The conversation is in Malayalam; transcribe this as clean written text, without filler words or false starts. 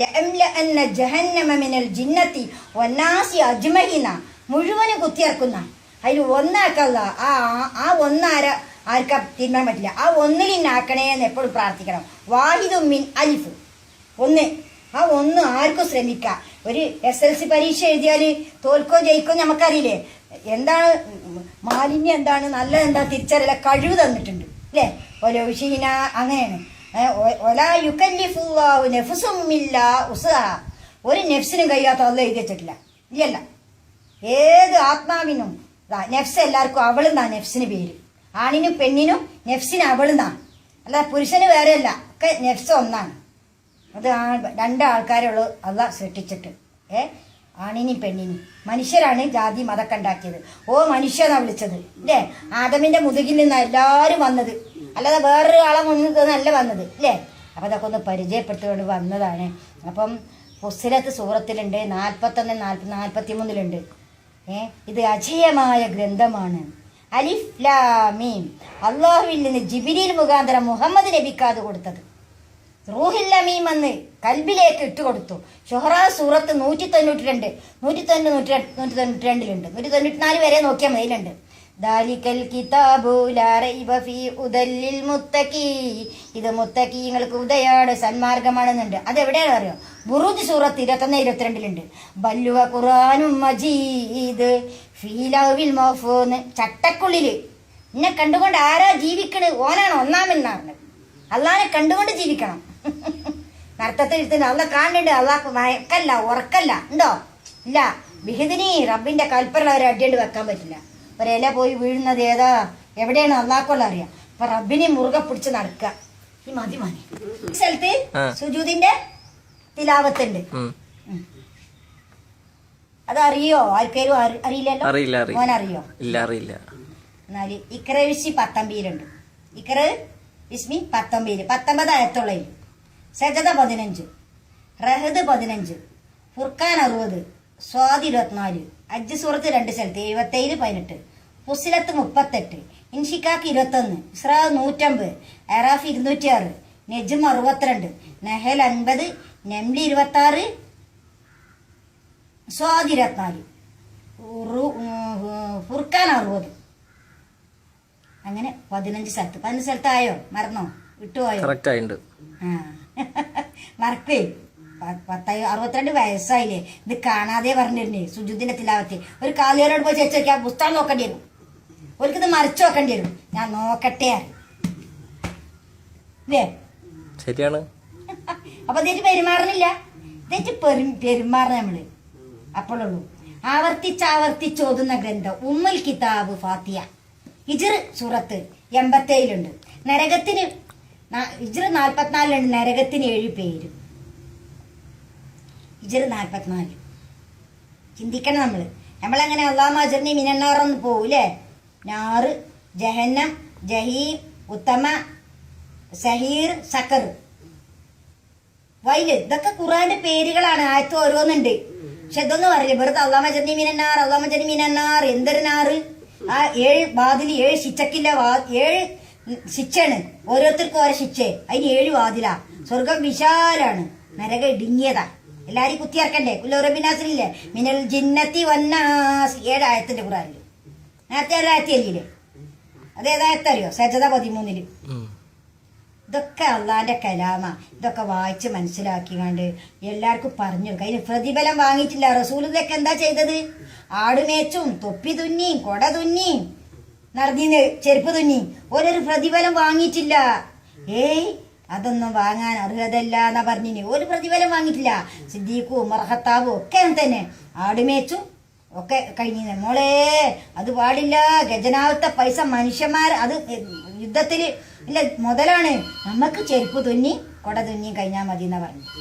ലഅംലഅന്ന ജഹന്നമ മിനൽ ജിന്നത്തി വന്നാസി അജ്മഈന, മുഴുവനും കുത്തിയിറക്കുന്ന. അതിൽ ഒന്നാക്കല്ല. ആ ആർക്കാ തിന്നാൻ പറ്റില്ല. ആ ഒന്നിലിന്നാക്കണേ എന്ന് എപ്പോഴും പ്രാർത്ഥിക്കണം. വാഹിദും മിൻ അലിഫ്, ഒന്ന്. ആ ഒന്ന് ആർക്കും ശ്രമിക്കാം. ഒരു SLC പരീക്ഷ എഴുതിയാൽ തോൽക്കോ ജയിക്കോ നമുക്കറിയില്ലേ. എന്താണ് മാലിന്യം, എന്താണ് നല്ലത്, എന്താ തിരിച്ചറിയില്ല. കഴിവ് തന്നിട്ടുണ്ട് അല്ലേ. ഒലൗഷീന അങ്ങനെയാണ്. ഒലാ യുകല്ലിഫുല്ലാഹു നഫ്സും ഇല്ലാ ഉസ്അഹാ, ഒരു നെഫ്സിനും കഴിയാത്ത അല്ലാഹ് എഴുതി വെച്ചിട്ടില്ല. ഇല്ലല്ല, ഏത് ആത്മാവിനും നെഫ്സ് എല്ലാവർക്കും അവളുന്നാ നെഫ്സിന് പേര്. ആണിനും പെണ്ണിനും നെഫ്സിന് അവളുന്നാ, അല്ല പുരുഷന് വേറെയല്ല. ഒക്കെ നെഫ്സ് ഒന്നാണ്. അത് രണ്ടാൾക്കാരുള്ളൂ അള്ളാഹ് സൃഷ്ടിച്ചിട്ട്. ആണിനും പെണ്ണിനും. മനുഷ്യരാണ് ജാതി മതമൊക്കെ ഉണ്ടാക്കിയത്. ഓ മനുഷ്യ എന്നാ വിളിച്ചത് അല്ലേ. ആദമിന്റെ മുതുകിൽ നിന്നാണ് എല്ലാവരും വന്നത്, അല്ലാതെ വേറൊരു ആളെ മുന്നിൽ നിന്നല്ല വന്നത് അല്ലേ. അപ്പം അതൊക്കെ ഒന്ന് പരിചയപ്പെട്ടുകൊണ്ട് വന്നതാണ്. അപ്പം ഫുസ്സിലത്ത് സൂറത്തിലുണ്ട്, 41, 43 ഇത് അജയമായ ഗ്രന്ഥമാണ്. അലിഫ് ലാം മീം. അള്ളാഹുവിൽ നിന്ന് ജിബ്രീൽ മുഖാന്തരം മുഹമ്മദ് നബിക്കാത് കൊടുത്തത്. റൂഹിൽ അമീം എന്ന് കൽബിലേക്ക് ഇട്ടുകൊടുത്തു. ഷുഹറാ സൂറത്ത് 192, 192, 194 വരെ നോക്കിയാൽ മതിയിലുണ്ട്. ദാലിക്കൽ കിതാബു ലാ റൈബ ഫീ ഹുദൽ ലിൽ മുത്തഖീൻ, ഇത് മുത്തഖീങ്ങൾക്ക് ഉദയാണ്, സന്മാർഗമാണെന്നുണ്ട്. അതെവിടെയാണ് അറിയോ? ബുറൂജ് സൂറത്ത് 21, 22 ബല്ലുവ ഖുർആനും മജീദ് ഫീ ലൗഹിൽ മഹ്ഫൂസ്. ചട്ടക്കുള്ളില് എന്നെ കണ്ടുകൊണ്ട് ആരാ ജീവിക്കണ്? ഓനാണ് ഒന്നാമെന്നാണ്. അള്ളാഹിനെ കണ്ടുകൊണ്ട് ജീവിക്കണം. നർത്തത്തിൽ ഇരുത്തുന്ന അള്ളാഹ് കാണുന്നുണ്ട്. അള്ളാഹ് മയക്കല്ല, ഉറക്കല്ല ഉണ്ടോ? ഇല്ല. ബിഹിദിനി റബ്ബിന്റെ കൽപ്പന ഒരു അടിയണ്ട് വെക്കാൻ പറ്റില്ല. ഒരില പോയി വീഴുന്നത് ഏതാ എവിടെയാണ് അള്ളാഹ്ക്കുള്ള അറിയാം. അപ്പൊ റബ്ബിനെ മുറുകെ പിടിച്ച് നടക്കുക. ഈ മതി സ്ഥലത്ത് സുജൂദിന്റെ തിലാവത്തുണ്ട്. അതറിയോ? ആർക്കേലും അറിയില്ലല്ലോ. മോൻ അറിയോ? എന്നാല് ഇക്ര വിശി 19 ഇക്ര വിസ്മി 19 ആയത്തുള്ളതിൽ സജദ 15, റഹദ് 15, ഫുർഖാൻ 60, സ്വാദ് 24, അജ്ജ് സൂറത്ത് 2 സ്ഥലത്ത് 77, 18, ഫുസിലത്ത് 38, ഇൻഷിക്കാക്ക് 21, ഇസ്രാ 150, അറാഫ് 206, നെജ്മ് 62, നഹൽ 50, നംലി 26, സ്വാദ് 24, ഫുർഖാൻ 60. അങ്ങനെ 15 സ്ഥലത്തായോ? മറന്നോ? വിട്ടുപോയോ? മറക്കേ. 62 വയസ്സായില്ലേ. ഇത് കാണാതെ പറഞ്ഞിരുന്നേ സുജൂദിന്റെ തിലാവത്ത്. ഒരു കാലിയോരോട് പോയി ചോദിച്ചാൽ ആ പുസ്തകം നോക്കേണ്ടി വരും. ഒരിക്കത് മറിച്ചു നോക്കേണ്ടി വരും. ഞാൻ നോക്കട്ടെ അല്ലേ. ശരിയാണ്. അപ്പൊ ഇതേറ്റ് പെരുമാറുന്നില്ല. ഇതേറ്റ് പെരുമാറുന്ന നമ്മള് അപ്പോഴുള്ളൂ. ആവർത്തിച്ച് ഓതുന്ന ഗ്രന്ഥം ഉമ്മുൽ കിതാബ് ഫാത്തിഹ. ഹിജ്ർ സൂറത്ത് 87 നരകത്തിന്. ഹിജ്ർ 44 നരകത്തിന് 7 പേര്. ഹിജ്ർ 44 ചിന്തിക്കണം നമ്മളങ്ങനെ അല്ലാഹുമ്മ അജ്ർനി മിനന്നാറൊന്ന് പോകൂലേ. നാറ്, ജഹന്നം, ജഹീം, ഉത്തമ, സഹീർ, സക്കർ, വൈല്. ഇതൊക്കെ ഖുർആന്റെ പേരുകളാണ്. ആയത്ത് ഓരോന്നുണ്ട്. പക്ഷെ ഇതൊന്നും അറിയില്ല. വെറുതെ അല്ലാഹുമ്മ അജ്ർനി മിനന്നാർ, അല്ലാഹുമ്മ അജ്ർനി മിനന്നാർ. എന്തൊരു നാറ്? ആ 7 വാതിൽ, 7 ശിക്ഷക്കില്ല. 7 ശിക്ഷയാണ്. ഓരോരുത്തർക്കും ഓരോ ശിക്ഷ. അതിന് 7 വാതിലാ. സ്വർഗം വിശാലാണ്, നരകം ഇടുങ്ങിയതാ. എല്ലാരും കുത്തിയിറക്കണ്ടേ. കുല്ലുറബിനാസിലില്ലേ മിനൽ ജിന്നത്തി വന്നാസ്. 7 ആയത്തിന്റെ ഖുർആനില്. നേരത്തെ 7 ആയത്തില്ലേ? അതേതായത്തറിയോ? സജദ 13. ഇതൊക്കെ അള്ളാന്റെ കലാമ. ഇതൊക്കെ വായിച്ച് മനസ്സിലാക്കിക്കാണ്ട് എല്ലാവർക്കും പറഞ്ഞു കൊടുക്കുക. അതിന് പ്രതിഫലം വാങ്ങിയിട്ടില്ല. റസൂലുള്ളാഹി എന്താ ചെയ്തത്? ആടുമേച്ചും, തൊപ്പി തുന്നിയും, കൊട തുന്നിയും, നടന്നീന്ന് ചെരുപ്പ് തുന്നി. ഓരൊരു പ്രതിഫലം വാങ്ങിയിട്ടില്ല. അതൊന്നും വാങ്ങാൻ അർഹതല്ല എന്നാ പറഞ്ഞിന്. ഒരു പ്രതിഫലം വാങ്ങിയിട്ടില്ല. സിദ്ദീഖും ഉമർ ഖത്താബും ഒക്കെ തന്നെ ആടുമേച്ചും ഒക്കെ കഴിഞ്ഞ. മോളെ അത് പാടില്ല. ഖജനാവത്തെ പൈസ മനുഷ്യന്മാർ അത് യുദ്ധത്തില് ഇല്ല മുതലാണ്. നമുക്ക് ചെരുപ്പ് തുന്നി കൊട തുന്നിയും കഴിഞ്ഞാൽ മതി എന്നാ പറഞ്ഞു.